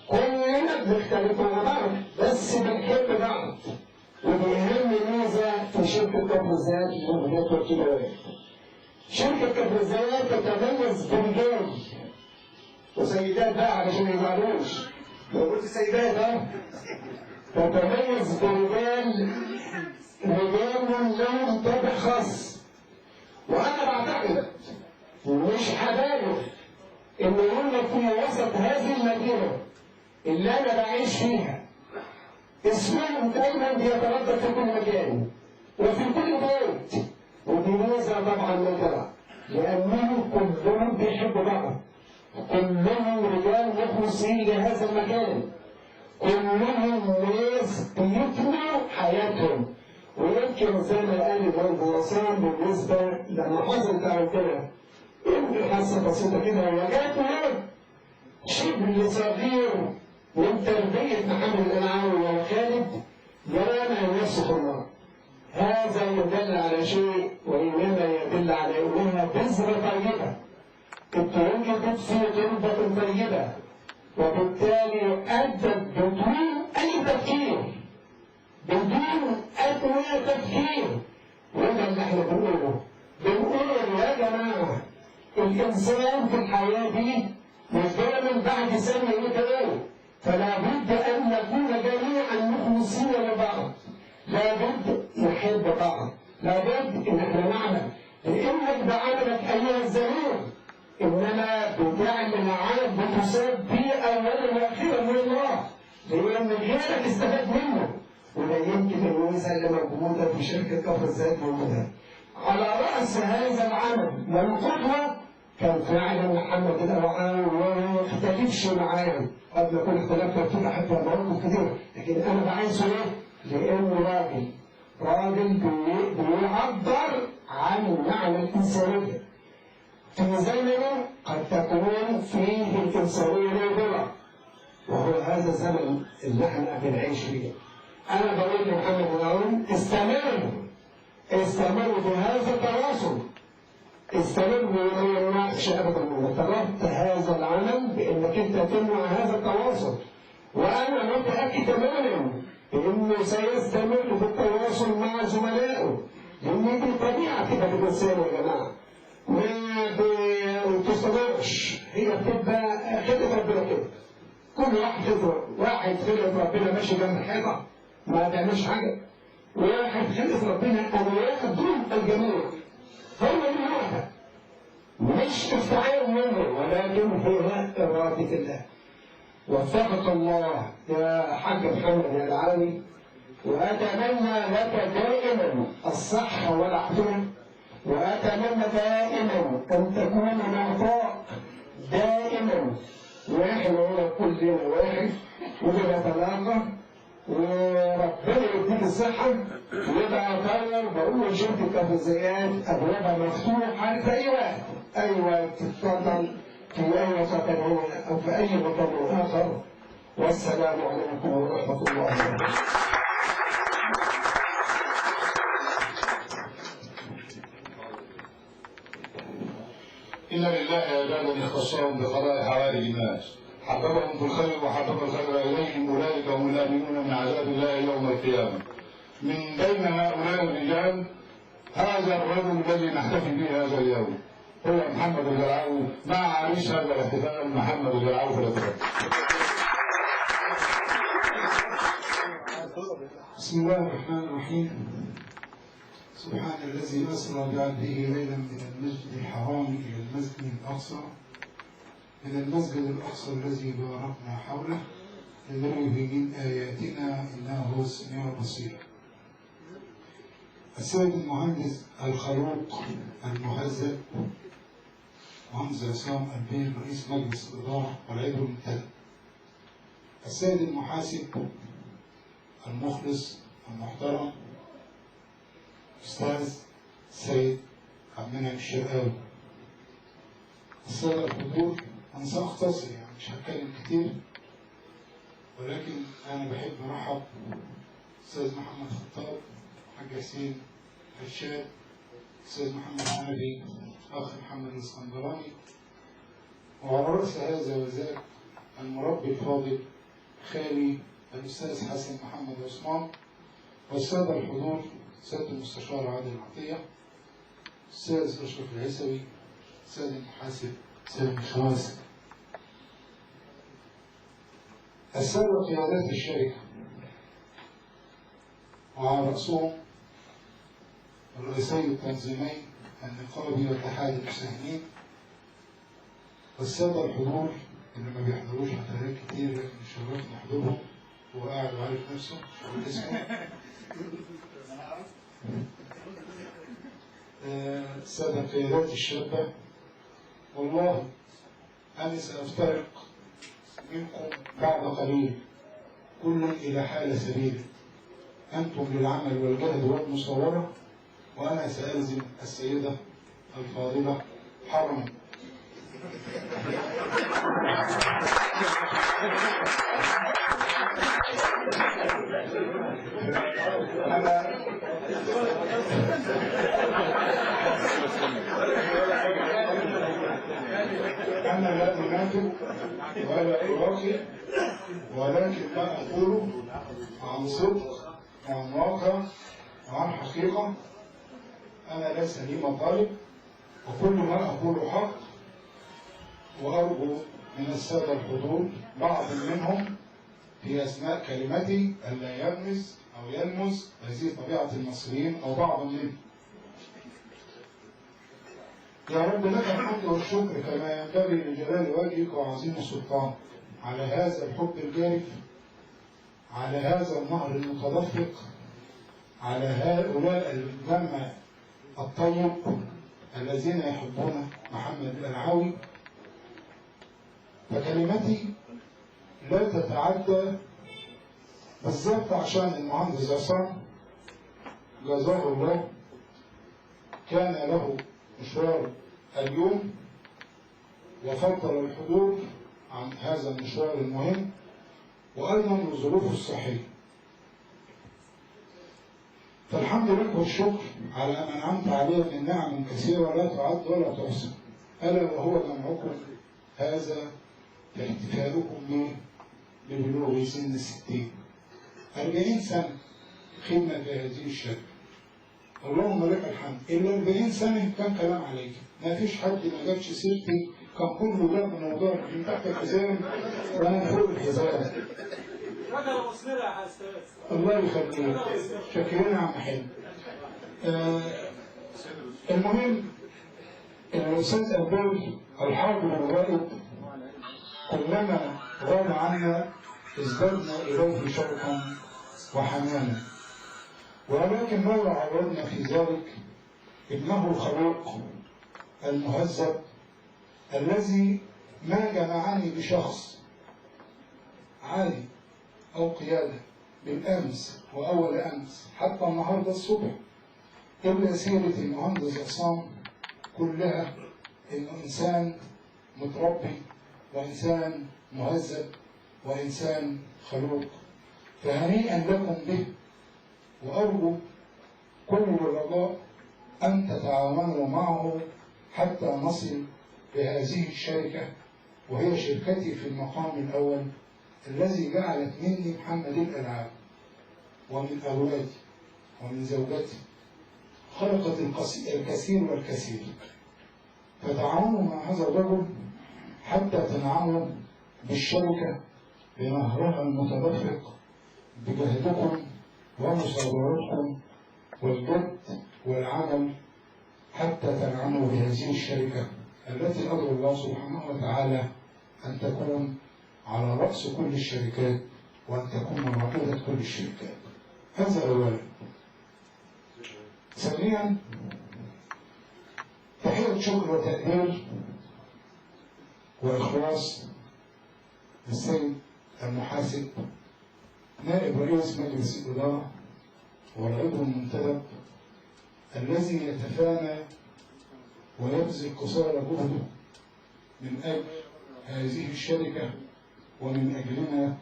كلنا بنختلف مع بعض بس بنحب بعض، ودي أهم ميزة في شركة كفرزات للمنتجات والكيماويات. شركة كفرزات تتميز برجال وسيدات بقى علشان ما يزعلوش، لو قلت سيدات تتميز برجال لهم طابع خاص. وأنا بعتقد مش هبالغ إن يقول لك في وسط هذه المدينة اللي أنا بعيش فيها اسمهم دايما بيتردد في كل مكان وفي كل بيت، ودي ميزة طبعا نادرة لأنهم كلهم بيحبوا بعض، كلهم رجال مخلصين لهذا المكان، كلهم ناس بيبنوا حياتهم. ويمكن زي ما قال الوالد عصام بالنسبة لما حصلت عندنا يمكن حاسة بسيطة كده وجاتنا شبه صغير من تربية محمد القنعاوي وخالد يرانا الناس الله. هذا يدل على شيء وإنما يدل على أنها بذرة طيبة اتوجدت في تربة طيبة، وبالتالي أدت بدون أي تفكير، بدون أدنى تفكير. وده اللي احنا بنقول يا جماعة الإنسان في الحياة دي مش دايما بعد سنة يتغير، فلا بد أن نكون جميعا مخلصين لبعض، لا بد نحب بعض، لا بد إن احنا نعمل، لأنك بعملك أيها الزميل إنما بتعمل عمل بتصاب به أولا وأخيرا من الله، لأن غيرك استفاد منه. وده يمكن الميزة اللي موجودة في شركة كفرزات موجودة. على رأس هذا العمل والقدوة كان فعلا محمد القنعاوي وما يختلفش معاه، قد يكون اختلافنا كتير حتى مواقف كتير، لكن أنا بعايزه ليه؟ لأنه راجل بيعبر عن معنى الإنسانية. في زمن قد تكون فيه الإنسانية نادرة، وهو هذا الزمن اللي احنا بنعيش فيه. أنا بقول لمحمد القنعاوي استمر في هذا التواصل، استمر وما يمنعش ابدا. وطلبت هذا العمل بانك انت تمنع هذا التواصل، وانا متاكد تماما بانه سيستمر في التواصل مع زملائه، لان دي طبيعه كده في الانسان يا جماعه، ما بتصطنعش، هي بتبقى خلقه ربنا كده. كل واحد خلقه ربنا ماشي جنب الحيطه ما بيعملش حاجه، واحد خلقه ربنا ان يخدم الجميع، هو اللي واحد مش افتعال منه ولكن هي إرادة الله. وفقك الله يا حاج محمد القنعاوي، وأتمنى لك دائما الصحة والعافية، وأتمنى دائما أن تكون العطاء دائما، ونحن هنا كلنا واحد ونتلاقى، وربنا يديك الصحة ويبقى خير. بقول شركة كفرزات أبوابها مفتوحة في أي وقت، أي وقت تتفضل في أي وقت هنا أو في أي مكان آخر. والسلام عليكم ورحمة الله وبركاته. إن لله عبادا اختصهم بقضاء حوائج الناس، حببهم في الخير وحبب الخير إليهم، أولئك هم الآمنون من عذاب الله يوم القيامة. من بين هؤلاء الرجال هذا الرجل الذي نحتفي به هذا اليوم هو محمد القنعاوي، مع عريس هذا الاحتفال محمد القنعاوي في الاحتفال. بسم الله الرحمن الرحيم. سبحان الذي أسرى بعبده ليلا من المسجد الحرام إلى المسجد الأقصى، من المسجد الأقصى الذي باركنا حوله لنريه من آياتنا إنه هو السميع البصير. السيد المهندس الخلوق المهذب مهندس عصام البين رئيس مجلس الإدارة والعضو المنتدب، السيد المحاسب المخلص المحترم أستاذ سيد عبد المنعم الشرقاوي، السادة الحضور، أنا سأختصر يعني مش هتكلم كتير، ولكن أنا بحب أرحب أستاذ محمد خطاب، حاج حسين رشاد، أستاذ محمد حنفي، أخ محمد الاسكندراني، وعلى رأس هذا وذاك المربي الفاضل خالي الأستاذ حسن محمد عثمان، والسادة الحضور، سيادة المستشار عادل عطية، الأستاذ أشرف العيسوي، السيد المحاسب سامي خواس، السادة قيادات الشركة وعلى رأسهم الرئيسي التنظيمي النقابي واتحاد المساهمين، والسادة الحضور اللي ما بيحضروش حفلات كتير لكن شرفنا حضورهم، هو قاعد وعارف نفسه مش هقول اسمه. السادة القيادات الشابة، والله أنا سأفترق منكم بعد قليل، كل إلى حال سبيل، أنتم للعمل والجهد والمصورة، وأنا سألزم السيدة الفاضلة حرما. أنا لا أنافق ولا أراقب، ولكن ما أقوله عن صدق وعن واقع وعن حقيقة. أنا ليس لي مطالب، وكل ما أقوله حق، وأرجو من السادة الحضور بعض منهم في أثناء كلمتي ألا يلمس أو يلمس هذه طبيعة المصريين أو بعض منهم. يا رب لك الحمد والشكر كما ينبغي لجلال وجهك وعظيم السلطان على هذا الحب الجارف، على هذا النهر المتدفق، على هؤلاء الجمع الطيب الذين يحبون محمد الألعاوي. فكلمتي لا تتعدى بالضبط عشان المهندس عصام جزاه الله كان له مشوار اليوم وفضل الحضور عن هذا المشوار المهم، وأيضا لظروفه الصحية. فالحمد لله والشكر على أن أنعمت عليه من نعم كثيرة لا تعد ولا تحصى، ألا وهو جمعكم هذا في احتفالكم ببلوغ سن 60. 40 سنة خدمة في هذه الشركة، اللهم لك الحمد. إلا 40 سنة كان كلام عليك، ما فيش حد ما جابش سيرتي، كان كله جاب من وضع من تحت الحزام ومن فوق الحزام. رجل مصبرة يا أستاذ. الله يخليك، شاكرين يا عم حلمي. المهم الأستاذ أبوي الحاضر الغائب كلما غاب عنا ازددنا إليه شوقا وحنانا، ولكن ما عودنا في ذلك ابنه الخلوق المهذب الذي ما جمعني بشخص عالي أو قيادة بالأمس وأول أمس حتى النهاردة الصبح، إلا سيرة المهندس عصام كلها إنه إنسان متربي وإنسان مهذب وإنسان خلوق. فهنيئا لكم به، وأرجو كل الرجاء أن تتعاونوا معه حتى نصل بهذه الشركة، وهي شركتي في المقام الأول الذي جعلت مني محمد الألعاب ومن أولادي ومن زوجتي، خلقت الكثير والكثير. فتعاونوا مع هذا الرجل حتى تنعموا بالشركة بنهرها المتدفق بجهدكم ومصابرتكم والجد والعمل، حتى تنعموا بهذه الشركة التي أدعو الله سبحانه وتعالى أن تكون على رأس كل الشركات وأن تكون رائدة كل الشركات. هذا أولا. ثانيا، تحية شكر وتقدير وإخلاص للسيد المحاسب نائب رئيس مجلس الإدارة والعضو المنتدب الذي يتفانى ويبذل قصارى جهده من أجل هذه الشركة ومن أجلنا.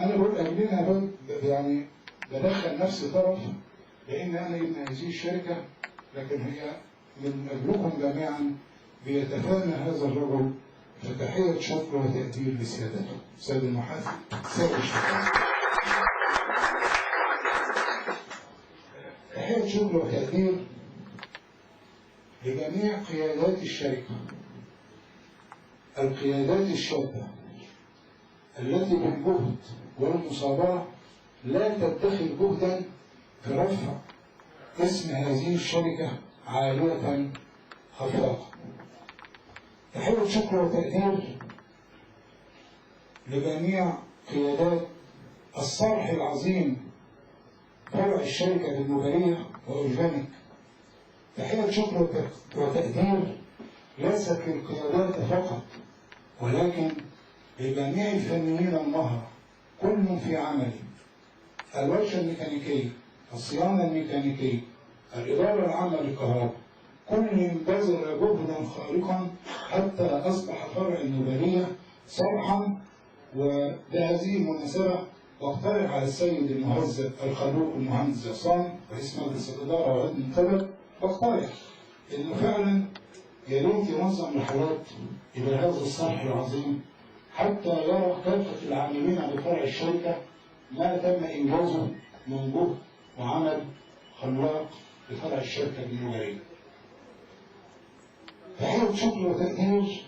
أنا بقول أجلنا يعني بدخل نفسي طرف، لأن أنا ابن هذه الشركة، لكن هي من أجلكم جميعا بيتفانى هذا الرجل فتحية شكر وتقدير لسيادته سيد المحاسب سيد الشكر. تحية شكر وتقدير لجميع قيادات الشركة، القيادات الشابة التي بالجهد والمصابرة لا تدخر جهدا في رفع اسم هذه الشركة عالية خفاقة. تحية شكر وتقدير لجميع قيادات الصرح العظيم فرع الشركة بالنوبارية وأورجانيك. تحية شكر وتقدير ليست للقيادات فقط ولكن لجميع الفنيين المهرة، كل في عمله، الورشة الميكانيكية، الصيانة الميكانيكية، الإدارة العامة للكهرباء، كل بذل جهدا خارقا حتى أصبح فرع النوبارية صرحا. وبهذه المناسبة واقترح على السيد المهذب الخلوق المهندس عصام رئيس مجلس الإدارة وعضو المنتدب، واقترح إنه فعلا يا ريت ينظم رحلات إلى هذا الصرح العظيم حتى يرى كافة العاملين بفرع الشركة ما تم إنجازه من جهد وعمل خلاق لفرع الشركة بالنوبارية. تحية شكر وتقدير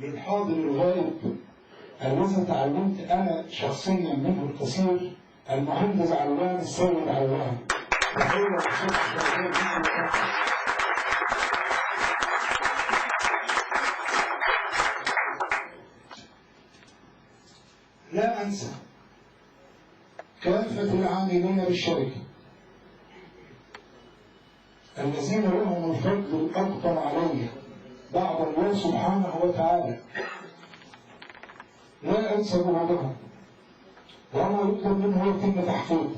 للحاضر الغائب الذي تعلمت أنا شخصيا منه الكثير، المهندس علوان السيد علوان. لا أنسى كافة العاملين بالشركة الذين لهم الفضل الأكبر علي بعد الله سبحانه وتعالى، لا أنسى جهودهم وما يطلب منه يتم تحقيقه،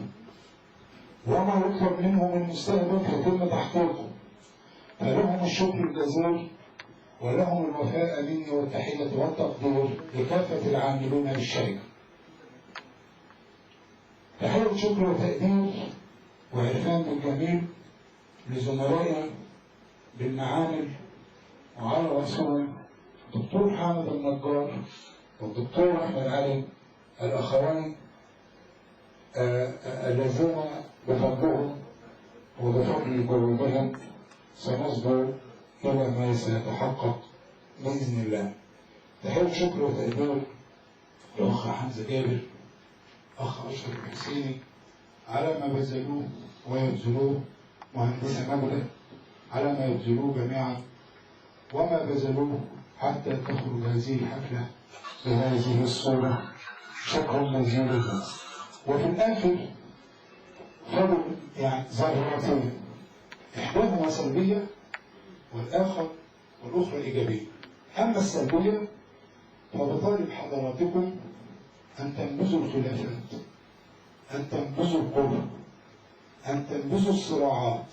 وما يطلب منه من مستهدف يتم تحقيقه، فلهم الشكر الجزيل ولهم الوفاء مني والتحية والتقدير لكافة العاملين بالشركة. تحية شكر وتقدير وعرفان بالجميل لزملائي بالمعامل وعلى رأسهم الدكتور حامد النجار والدكتور أحمد علي، الآخرين الذين بفضلهم وبفضل جهودهم سنصبر إلى ما سيتحقق بإذن الله. تحية شكر وتقدير لأخ حمزة جابر، أخ أشرف الحسيني على ما بذلوه ويبذلوه، مهندسة مجلة على ما يبذلوه جميعا وما بذلوه حتى تخرج هذه الحفلة بهذه الصورة. شكرا جزيلا. وفي الآخر فضل ظاهرتين، إحداهما سلبية والأخرى إيجابية. أما السلبية فبطالب حضراتكم أن تنبذوا الخلافات، أن تنبذوا الكره، أن تنبذوا الصراعات،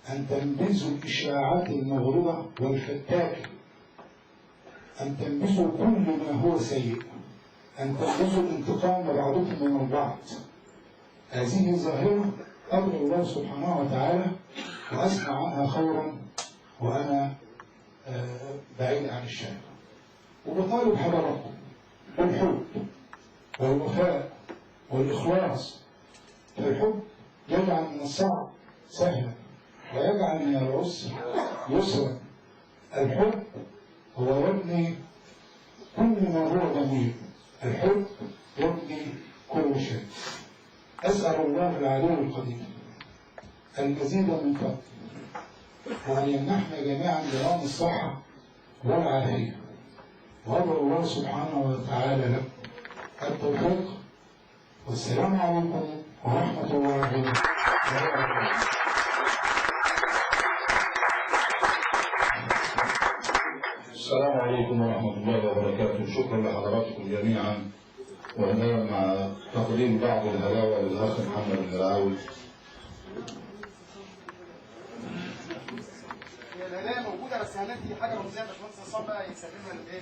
أن تنبذوا الإشاعات المغرضة والفتاكة، أن تنبذوا كل ما هو سيء، أن تنبذوا الانتقام بعضكم من البعض. هذه ظاهرة أرجو الله سبحانه وتعالى وأسمع عنها خيرا وأنا بعيد عن الشارع. وبطالب حضراتكم بالحب والوفاء والإخلاص، فالحب يجعل من الصعب سهلا ويجعل من العسر يسرا. الحب هو يبني كل ما هو جميل، الحب يبني كل شيء. أسأل الله العلي القدير المزيد من فضله وأن يمنحنا جميعا دوام الصحة والعافية، وأدعو الله سبحانه وتعالى لكم التوفيق. والسلام عليكم ورحمة الله وبركاته. السلام عليكم ورحمة الله وبركاته. شكرا لحضراتكم جميعا، وأنا مع تقديم بعض الهدايا للأخ محمد الهراوي. الهدايا موجودة بس هندي حاجة رمزية باشمهندس عصام بقى يسلمها للإيه؟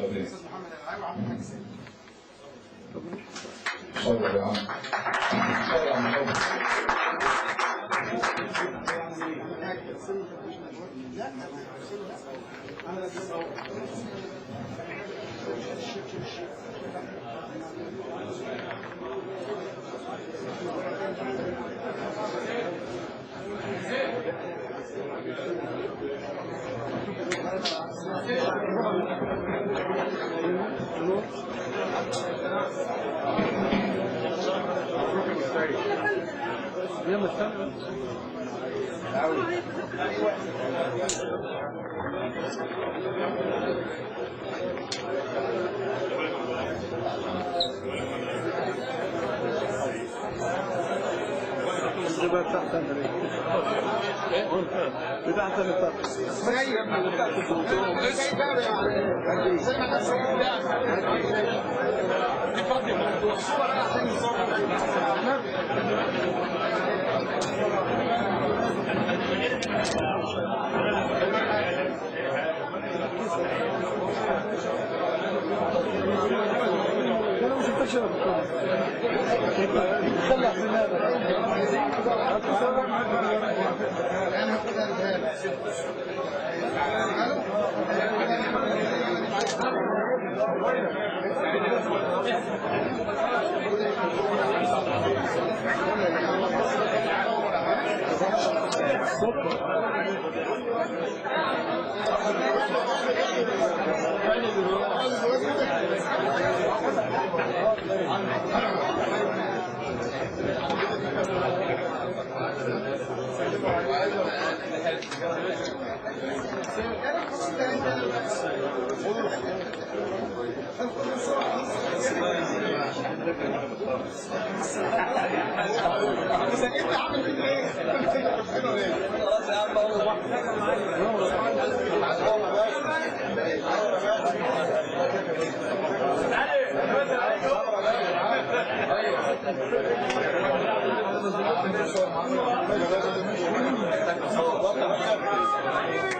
للأستاذ محمد الهراوي وعم الحاج سيد. صلى يا عم. صلى يا عم. لا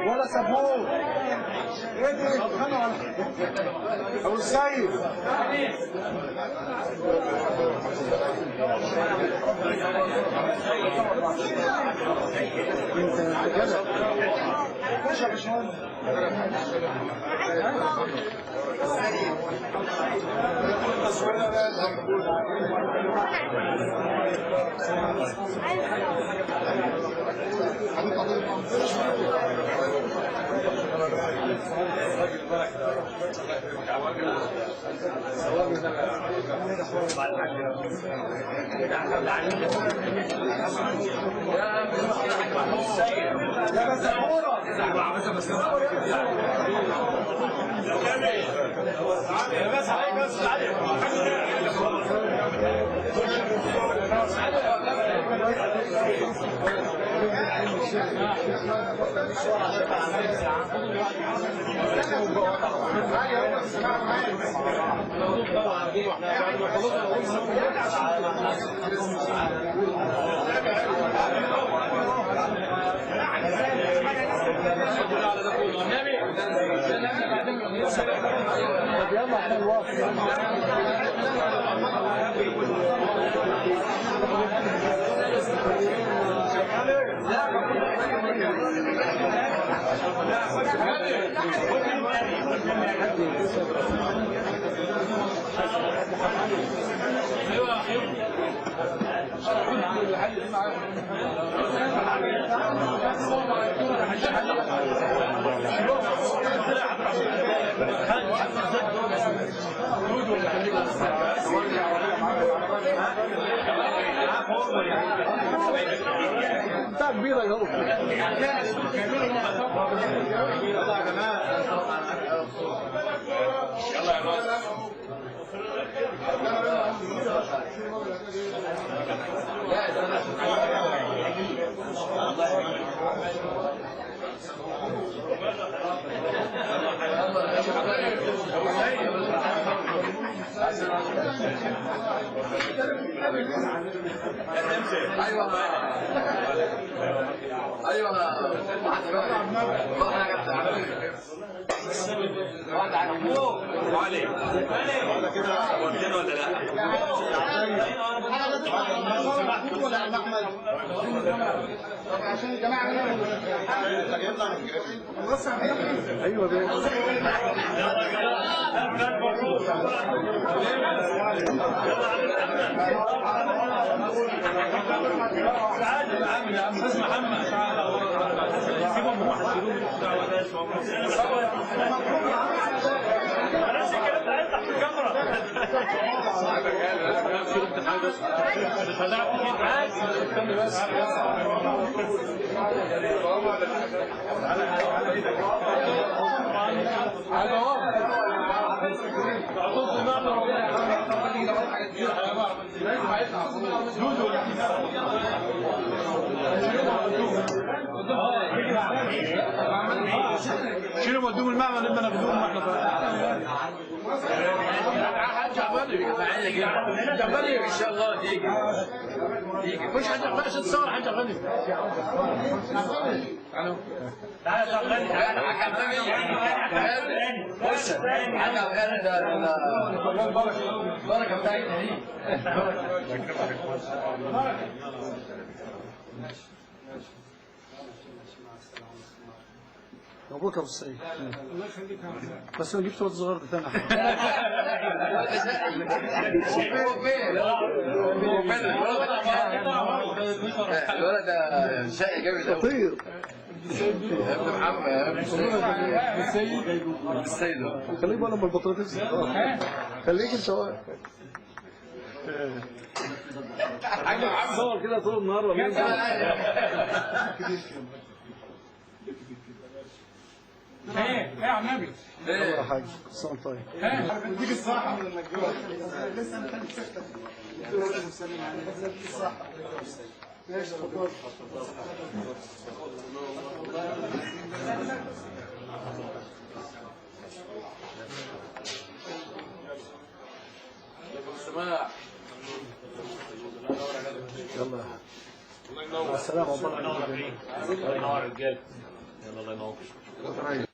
ولا سابوه ابو السيد كبيرة يا رب. ايوه علي ولا لا؟ ولا عم احمد؟ طب عشان الجماعه ايوه شيلوا مقدوم المعمل لما ناخدوهم احنا جبلي ان شاء الله تيجي مش هتقدرش تصور حاجه غني تعالى شغلني تعالى بص انا ده البركه بتاعتنا دي مبروك يا ابو السيد الله يخليك بس ما جبت ولد صغير تاني الولد ده شقي جامد قوي طير يا ابن محمد السيد خليك بقى لما البطاريه تفصل خليك انت واقف حاجه صور كده طول النهار ولا ايه يا عمامي ايه حاجه صوت طيب اديك الصحه لسه مخلي سكتك مسلم عليك اديك الصحه ماشي اتفضل يلا مع السلامه والله الله ينور الرجال يلا الله ينور